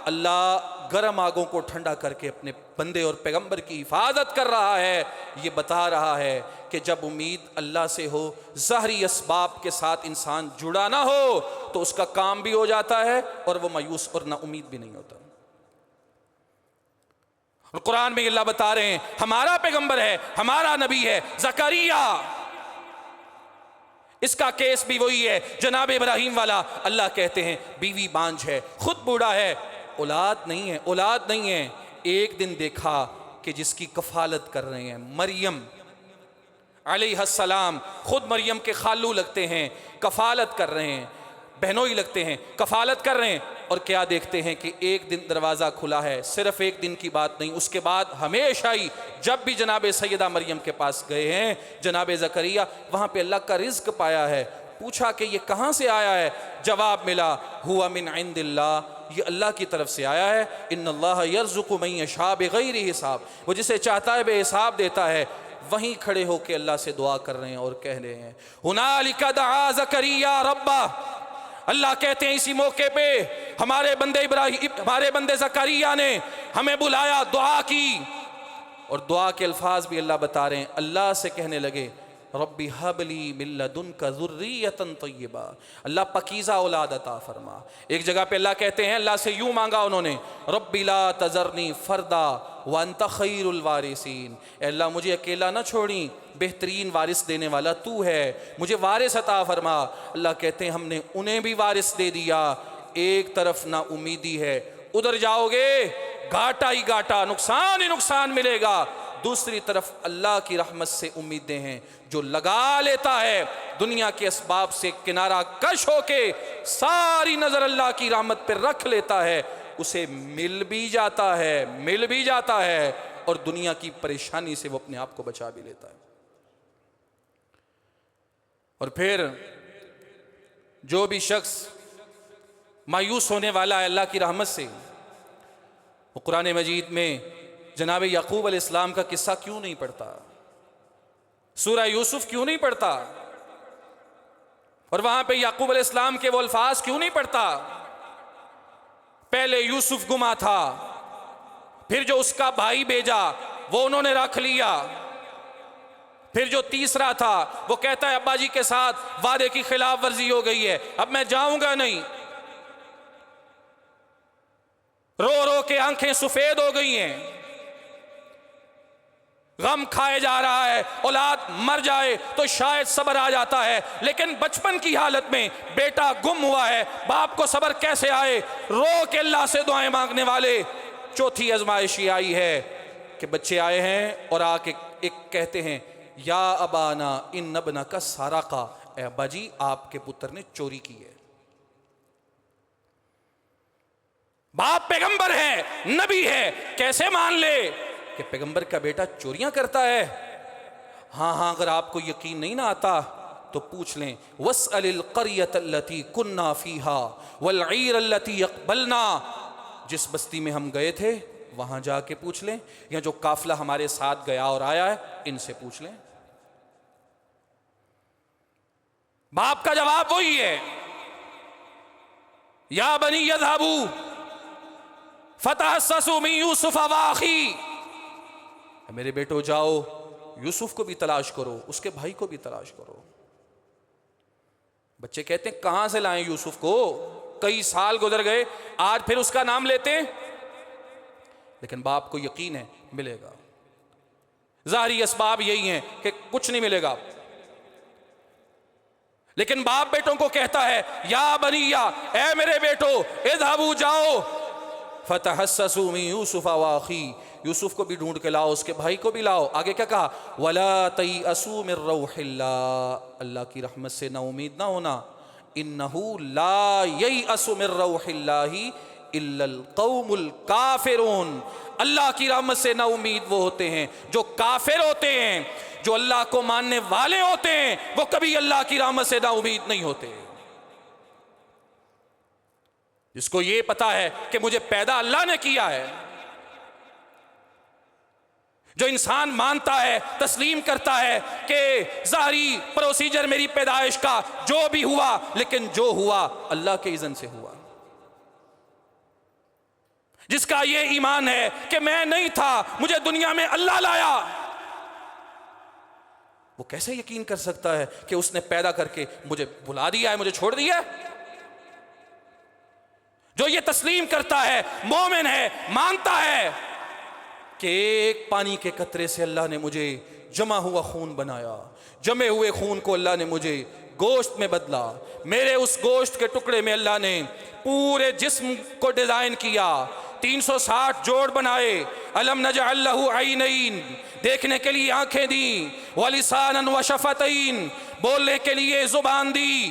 اللہ گرم آگوں کو ٹھنڈا کر کے اپنے بندے اور پیغمبر کی حفاظت کر رہا ہے، یہ بتا رہا ہے کہ جب امید اللہ سے ہو، ظاہری اسباب کے ساتھ انسان جڑا نہ ہو تو اس کا کام بھی ہو جاتا ہے اور وہ مایوس اور نا امید بھی نہیں ہوتا۔ اور قرآن میں اللہ بتا رہے ہیں ہمارا پیغمبر ہے، ہمارا نبی ہے زکریا، اس کا کیس بھی وہی ہے جناب ابراہیم والا۔ اللہ کہتے ہیں بیوی بانجھ ہے، خود بوڑھا ہے، اولاد نہیں ہے، اولاد نہیں ہے۔ ایک دن دیکھا کہ جس کی کفالت کر رہے ہیں مریم علیہ السلام، خود مریم کے خالو لگتے ہیں، کفالت کر رہے ہیں، بہنوئی لگتے ہیں، کفالت کر رہے ہیں، اور کیا دیکھتے ہیں کہ ایک دن دروازہ کھلا ہے. صرف ایک دن کی بات نہیں، اس کے بعد ہمیشہ ہی جب بھی جناب سیدہ مریم کے پاس گئے ہیں جناب زکریا، وہاں پہ اللہ کا رزق پایا ہے. پوچھا کہ یہ کہاں سے آیا ہے؟ جواب ملا ہوا من عند اللہ، یہ اللہ کی طرف سے آیا ہے. ان اللہ یرزق من یشاء بغیر حساب، وہ جسے چاہتا ہے بے حساب دیتا ہے. وہیں کھڑے ہو کے اللہ سے دعا کر رہے ہیں اور کہہ رہے ہیں ہنالک دعا زکریا ربہ. اللہ کہتے ہیں اسی موقع پہ ہمارے بندے زکریا نے ہمیں بلایا، دعا کی. اور دعا کے الفاظ بھی اللہ بتا رہے ہیں. اللہ سے کہنے لگے ربی حب لی من لدنک ذریۃ طیبہ، اللہ پاکیزہ اولاد عطا فرما. ایک جگہ پہ اللہ کہتے ہیں، اللہ سے یوں مانگا انہوں نے ربی لا تذرنی فردا وانت خیر الوارثین، اے اللہ مجھے اکیلا نہ چھوڑیں، بہترین وارث دینے والا تو ہے، مجھے وارث عطا فرما. اللہ کہتے ہیں ہم نے انہیں بھی وارث دے دیا. ایک طرف نا امیدی ہے، ادھر جاؤ گے گھاٹا ہی گھاٹا، نقصان ہی نقصان ملے گا. دوسری طرف اللہ کی رحمت سے امیدیں ہیں. جو لگا لیتا ہے دنیا کے اسباب سے کنارہ کش ہو کے ساری نظر اللہ کی رحمت پہ رکھ لیتا ہے، اسے مل بھی جاتا ہے اور دنیا کی پریشانی سے وہ اپنے آپ کو بچا بھی لیتا ہے. اور پھر جو بھی شخص مایوس ہونے والا ہے اللہ کی رحمت سے، وہ قرآن مجید میں جناب یعقوب علیہ السلام کا قصہ کیوں نہیں پڑھتا؟ سورہ یوسف کیوں نہیں پڑھتا؟ اور وہاں پہ یعقوب علیہ السلام کے وہ الفاظ کیوں نہیں پڑھتا؟ پہلے یوسف گما تھا، پھر جو اس کا بھائی بھیجا وہ انہوں نے رکھ لیا، پھر جو تیسرا تھا وہ کہتا ہے ابا جی کے ساتھ وعدے کی خلاف ورزی ہو گئی ہے، اب میں جاؤں گا نہیں. رو رو کے آنکھیں سفید ہو گئی ہیں، غم کھائے جا رہا ہے، اولاد مر جائے تو شاید صبر آ جاتا ہے، لیکن بچپن کی حالت میں بیٹا گم ہوا ہے، باپ کو صبر کیسے آئے؟ رو کے اللہ سے دعائیں مانگنے والے. چوتھی آزمائش یہ آئی ہے کہ بچے آئے ہیں اور آ کے ایک کہتے ہیں یا ابانا ان ابنک سرقا، اے ابا جی آپ کے پتر نے چوری کی ہے. باپ پیغمبر ہے، نبی ہے، کیسے مان لے کہ پیغمبر کا بیٹا چوریاں کرتا ہے؟ ہاں اگر آپ کو یقین نہیں نہ آتا تو پوچھ لیں وَاسْأَلِ الْقَرْيَةَ الَّتِي كُنَّا فِيهَا وَالْعِيرَ الَّتِي يَقْبَلْنَا، جس بستی میں ہم گئے تھے وہاں جا کے پوچھ لیں، یا جو قافلہ ہمارے ساتھ گیا اور آیا ہے ان سے پوچھ لیں. باپ کا جواب وہی ہے یا بنی یذهبوا فتحسسوا من یوسف واخی، میرے بیٹو جاؤ یوسف کو بھی تلاش کرو، اس کے بھائی کو بھی تلاش کرو. بچے کہتے ہیں کہاں سے لائیں یوسف کو؟ کئی سال گزر گئے، آج پھر اس کا نام لیتے ہیں. لیکن باپ کو یقین ہے ملے گا. ظاہری اسباب یہی ہیں کہ کچھ نہیں ملے گا، لیکن باپ بیٹوں کو کہتا ہے یا بنیا، اے میرے بیٹو اذهبوا جاؤ فتحسسوا من یوسف واخی، یوسف کو بھی ڈھونڈ کے لاؤ، اس کے بھائی کو بھی لاؤ. آگے کیا کہا؟ وَلَا تَيْأَسُوا مِن رَوْحِ اللَّهِ، اللہ کی رحمت سے نا امید نہ ہونا. إِنَّهُ لَا يَيْأَسُ مِن رَوْحِ اللَّهِ إِلَّا الْقَوْمُ الْكَافِرُونَ، اللہ کی رحمت سے نا امید وہ ہوتے ہیں جو کافر ہوتے ہیں. جو اللہ کو ماننے والے ہوتے ہیں وہ کبھی اللہ کی رحمت سے نا امید نہیں ہوتے. جس کو یہ پتا ہے کہ مجھے پیدا اللہ نے کیا ہے، جو انسان مانتا ہے، تسلیم کرتا ہے کہ ظاہری پروسیجر میری پیدائش کا جو بھی ہوا، لیکن جو ہوا اللہ کے اذن سے ہوا. جس کا یہ ایمان ہے کہ میں نہیں تھا، مجھے دنیا میں اللہ لایا، وہ کیسے یقین کر سکتا ہے کہ اس نے پیدا کر کے مجھے بلا دیا ہے، مجھے چھوڑ دیا ہے؟ جو یہ تسلیم کرتا ہے، مومن ہے، مانتا ہے کہ ایک پانی کے قطرے سے اللہ نے مجھے جمع ہوا خون بنایا، جمے ہوئے خون کو اللہ نے مجھے گوشت میں بدلا، میرے اس گوشت کے ٹکڑے میں اللہ نے پورے جسم کو ڈیزائن کیا، 360 جوڑ بنائے، الم نجعل لہ عینین، دیکھنے کے لیے آنکھیں دیں، ولسانا وشفتین، بولنے کے لیے زبان دی،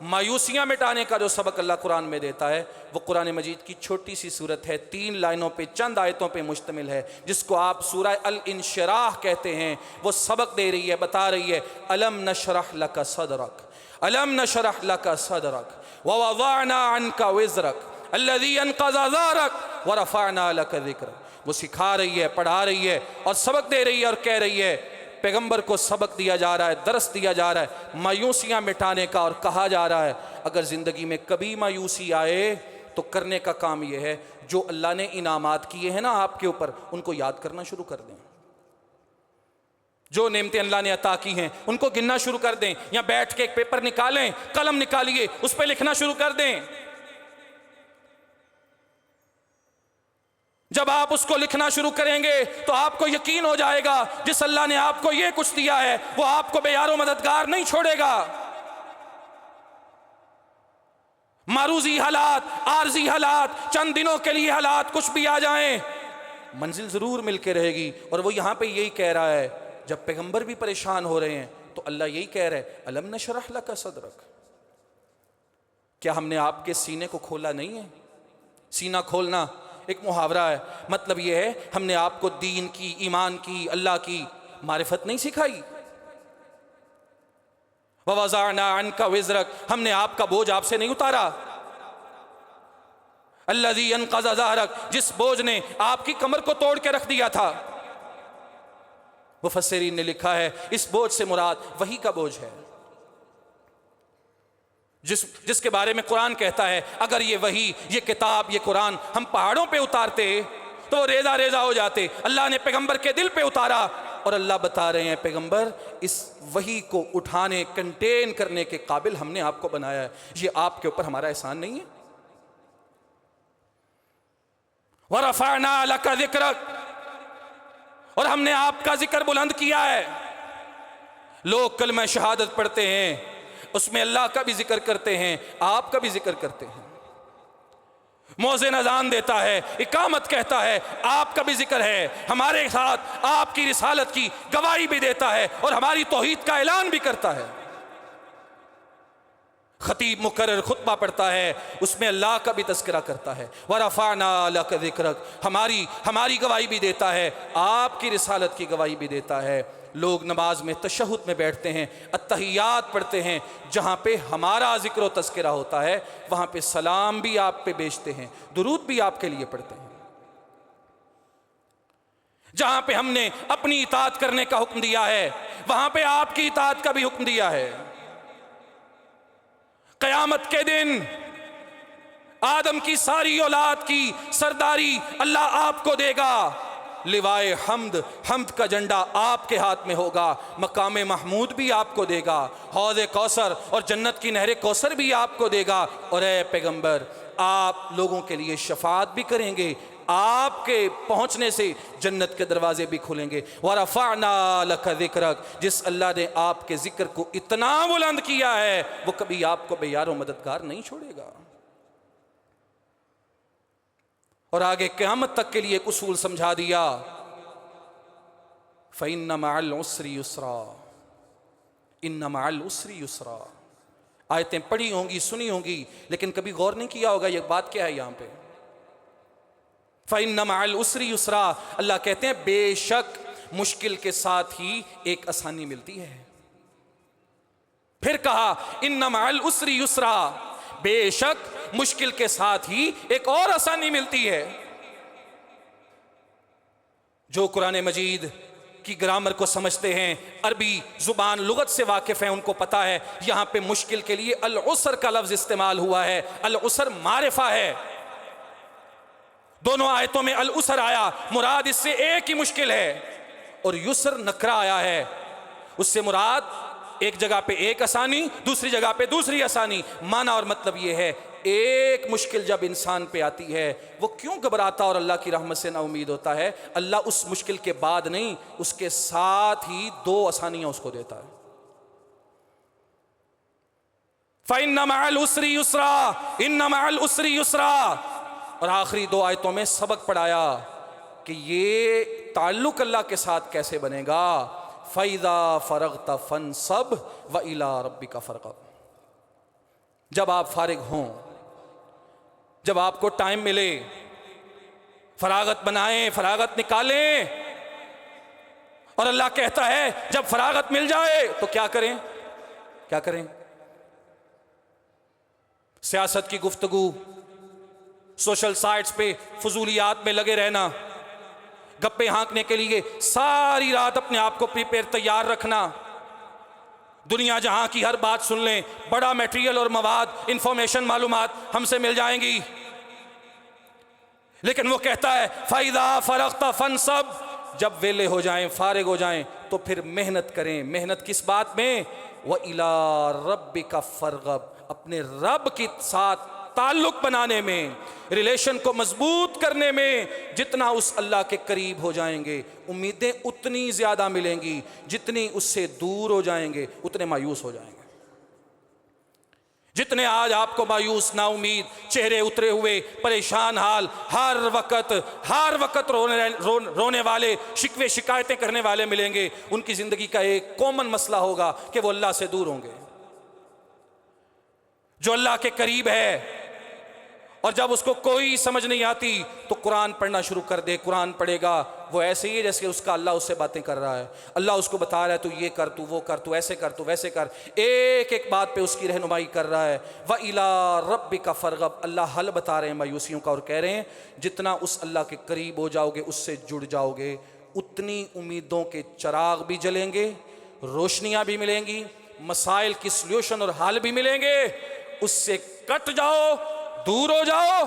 مایوسیاں مٹانے کا جو سبق اللہ قرآن میں دیتا ہے وہ قرآن مجید کی چھوٹی سی صورت ہے، 3 لائنوں پہ، چند آیتوں پہ مشتمل ہے، جس کو آپ سورہ الانشراح کہتے ہیں۔ وہ سبق دے رہی ہے، بتا رہی ہے الم نشرح لک صدرک، الم نشرح لک صدرک ووضعنا عنک وزرک الذی انقض ظہرک ورفعنا لک ذکرک۔ وہ سکھا رہی ہے، پڑھا رہی ہے اور سبق دے رہی ہے اور کہہ رہی ہے پیغمبر کو سبق دیا جا رہا ہے، درس دیا جا رہا ہے مایوسیاں مٹانے کا، اور کہا جا رہا ہے اگر زندگی میں کبھی مایوسی آئے تو کرنے کا کام یہ ہے جو اللہ نے انعامات کیے ہیں نا آپ کے اوپر، ان کو یاد کرنا شروع کر دیں۔ جو نعمتیں اللہ نے عطا کی ہیں ان کو گننا شروع کر دیں، یا بیٹھ کے ایک پیپر نکالیں، قلم نکالیے، اس پہ لکھنا شروع کر دیں۔ جب آپ اس کو لکھنا شروع کریں گے تو آپ کو یقین ہو جائے گا جس اللہ نے آپ کو یہ کچھ دیا ہے وہ آپ کو بے یار و مددگار نہیں چھوڑے گا۔ معروضی حالات، عارضی حالات، چند دنوں کے لیے حالات کچھ بھی آ جائیں، منزل ضرور مل کے رہے گی۔ اور وہ یہاں پہ یہی کہہ رہا ہے، جب پیغمبر بھی پریشان ہو رہے ہیں تو اللہ یہی کہہ رہے ہیں الم نشرح لک صدرک، کیا ہم نے آپ کے سینے کو کھولا نہیں ہے؟ سینہ کھولنا ایک محاورہ ہے، مطلب یہ ہے ہم نے آپ کو دین کی، ایمان کی، اللہ کی معرفت نہیں سکھائی۔ وَوَضَعْنَا عَنْكَ وِزْرَكَ، ہم نے آپ کا بوجھ آپ سے نہیں اتارا۔ الَّذِي أَنْقَضَ ظَهْرَكَ، جس بوجھ نے آپ کی کمر کو توڑ کے رکھ دیا تھا۔ مفسرین نے لکھا ہے اس بوجھ سے مراد وحی کا بوجھ ہے، جس کے بارے میں قرآن کہتا ہے اگر یہ وحی، یہ کتاب، یہ قرآن ہم پہاڑوں پہ اتارتے تو وہ ریزہ ریزہ ہو جاتے۔ اللہ نے پیغمبر کے دل پہ اتارا، اور اللہ بتا رہے ہیں پیغمبر اس وحی کو اٹھانے، کنٹین کرنے کے قابل ہم نے آپ کو بنایا ہے، یہ آپ کے اوپر ہمارا احسان نہیں ہے۔ وَرَفَعْنَا لَكَ ذِكْرَكَ، اور ہم نے آپ کا ذکر بلند کیا ہے۔ لوگ کلمہ شہادت پڑھتے ہیں، اس میں اللہ کا بھی ذکر کرتے ہیں، آپ کا بھی ذکر کرتے ہیں۔ مؤذن اذان دیتا ہے، اقامت کہتا ہے، آپ کا بھی ذکر ہے، ہمارے ساتھ آپ کی رسالت کی گواہی بھی دیتا ہے اور ہماری توحید کا اعلان بھی کرتا ہے۔ خطیب مقرر خطبہ پڑھتا ہے، اس میں اللہ کا بھی تذکرہ کرتا ہے۔ وَرَفَعْنَا لَكَ ذِكْرَكَ، ہماری گواہی بھی دیتا ہے، آپ کی رسالت کی گواہی بھی دیتا ہے۔ لوگ نماز میں تشہد میں بیٹھتے ہیں، اتحیات پڑھتے ہیں، جہاں پہ ہمارا ذکر و تذکرہ ہوتا ہے وہاں پہ سلام بھی آپ پہ بیچتے ہیں، درود بھی آپ کے لیے پڑھتے ہیں۔ جہاں پہ ہم نے اپنی اطاعت کرنے کا حکم دیا ہے وہاں پہ آپ کی اطاعت کا بھی حکم دیا ہے۔ قیامت کے دن آدم کی ساری اولاد کی سرداری اللہ آپ کو دے گا، لوائے حمد، حمد کا جھنڈا آپ کے ہاتھ میں ہوگا، مقام محمود بھی آپ کو دے گا، حوض کوثر اور جنت کی نہر کوثر بھی آپ کو دے گا، اور اے پیغمبر آپ لوگوں کے لیے شفاعت بھی کریں گے، آپ کے پہنچنے سے جنت کے دروازے بھی کھلیں گے۔ وَرَفَعْنَا لَكَ ذِكْرَكَ، جس اللہ نے آپ کے ذکر کو اتنا بلند کیا ہے وہ کبھی آپ کو بے یار و مددگار نہیں چھوڑے گا۔ اور آگے قیامت تک کے لیے ایک اصول سمجھا دیا، فَإِنَّ مَعَ الْعُسْرِ يُسْرًا، إِنَّ مَعَ الْعُسْرِ يُسْرًا۔ آیتیں پڑھی ہوں گی، سنی ہوں گی، لیکن کبھی غور نہیں کیا ہوگا یہ بات کیا ہے یہاں پہ۔ فَإِنَّ مَعَ الْعُسْرِ يُسْرًا، اللہ کہتے ہیں بے شک مشکل کے ساتھ ہی ایک آسانی ملتی ہے۔ پھر کہا إِنَّ مَعَ الْعُسْرِ يُسْرًا، بے شک مشکل کے ساتھ ہی ایک اور آسانی ملتی ہے۔ جو قرآن مجید کی گرامر کو سمجھتے ہیں، عربی زبان لغت سے واقف ہیں، ان کو پتا ہے یہاں پہ مشکل کے لیے العسر کا لفظ استعمال ہوا ہے۔ العسر معرفہ ہے، دونوں آیتوں میں العسر آیا، مراد اس سے ایک ہی مشکل ہے، اور یسر نکرہ آیا ہے، اس سے مراد ایک جگہ پہ ایک آسانی، دوسری جگہ پہ دوسری آسانی۔ معنی اور مطلب یہ ہے ایک مشکل جب انسان پہ آتی ہے وہ کیوں گھبراتا اور اللہ کی رحمت سے نا امید ہوتا ہے؟ اللہ اس مشکل کے بعد نہیں، اس کے ساتھ ہی 2 آسانیاں اس کو دیتا ہے۔ فَإِنَّ مَعَ الْعُسْرِ يُسْرًا، إِنَّ مَعَ الْعُسْرِ يُسْرًا، اور آخری 2 آیتوں میں سبق پڑھایا کہ یہ تعلق اللہ کے ساتھ کیسے بنے گا۔ فَإِذَا فَرَغْتَ فَانْصَبْ وَإِلَىٰ رَبِّكَ فَارْغَب، جب آپ فارغ ہوں، جب آپ کو ٹائم ملے، فراغت بنائیں، فراغت نکالیں. اور اللہ کہتا ہے جب فراغت مل جائے تو کیا کریں؟ کیا کریں؟ سیاست کی گفتگو، سوشل سائٹس پہ فضولیات میں لگے رہنا، گپے ہانکنے کے لیے ساری رات اپنے آپ کو تیار رکھنا. دنیا جہاں کی ہر بات سن لیں، بڑا میٹیریل اور مواد، انفارمیشن، معلومات ہم سے مل جائیں گی. لیکن وہ کہتا ہے فَإِذَا فَرَغْتَ فَانْصَبْ، جب ویلے ہو جائیں، فارغ ہو جائیں تو پھر محنت کریں. محنت کس بات میں؟ وَإِلَىٰ رَبِّكَ فَارْغَب، اپنے رب کے ساتھ تعلق بنانے میں، ریلیشن کو مضبوط کرنے میں. جتنا اس اللہ کے قریب ہو جائیں گے امیدیں اتنی زیادہ ملیں گی، جتنی اس سے دور ہو جائیں گے اتنے مایوس ہو جائیں گے. جتنے آج آپ کو مایوس، نا امید، چہرے اترے ہوئے، پریشان حال، ہر وقت رونے والے، شکوے شکایتیں کرنے والے ملیں گے، ان کی زندگی کا ایک کامن مسئلہ ہوگا کہ وہ اللہ سے دور ہوں گے. جو اللہ کے قریب ہے اور جب اس کو کوئی سمجھ نہیں آتی تو قرآن پڑھنا شروع کر دے. قرآن پڑھے گا وہ ایسے ہی ہے جیسے اس کا اللہ اس سے باتیں کر رہا ہے. اللہ اس کو بتا رہا ہے تو یہ کر، تو وہ کر، تو ایسے کر، تو ویسے کر، ایک ایک بات پہ اس کی رہنمائی کر رہا ہے. وَإِلَىٰ رَبِّكَ فَارْغَب، اللہ حل بتا رہے ہیں مایوسیوں کا اور کہہ رہے ہیں جتنا اس اللہ کے قریب ہو جاؤ گے، اس سے جڑ جاؤ گے، اتنی امیدوں کے چراغ بھی جلیں گے، روشنیاں بھی ملیں گی، مسائل کی سلیوشن اور حل بھی ملیں گے. اس سے کٹ جاؤ، دور ہو جاؤ،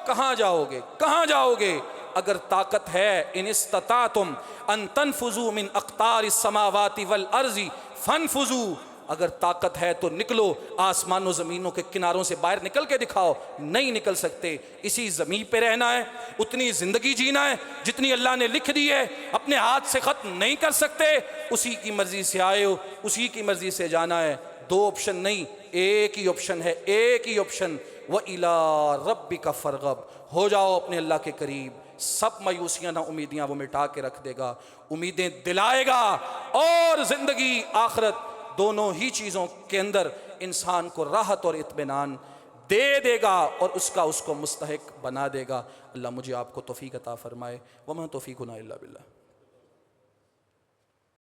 کہاں جاؤ گے؟ کہاں جاؤ گے؟ اگر طاقت ہے، ان استطاعتم ان تنفذوا من اقطار السماوات والارض فانفذوا، اگر طاقت ہے تو نکلو، آسمان و زمینوں کے کناروں سے باہر نکل کے دکھاؤ. نہیں نکل سکتے، اسی زمین پہ رہنا ہے، اتنی زندگی جینا ہے جتنی اللہ نے لکھ دی ہے، اپنے ہاتھ سے ختم نہیں کر سکتے. اسی کی مرضی سے آئے ہو، اسی کی مرضی سے جانا ہے. دو آپشن نہیں، ایک ہی آپشن ہے، ایک ہی آپشن. وَإِلَىٰ رَبِّكَ فَارْغَب، ہو جاؤ اپنے اللہ کے قریب. سب مایوسیاں، نا امیدیاں وہ مٹا کے رکھ دے گا، امیدیں دلائے گا، اور زندگی آخرت دونوں ہی چیزوں کے اندر انسان کو راحت اور اطمینان دے گا اور اس کو مستحق بنا دے گا. اللہ مجھے آپ کو توفیق عطا فرمائے. وَمَا تَوْفِيقُنَا إِلَّا بِاللَّهِ.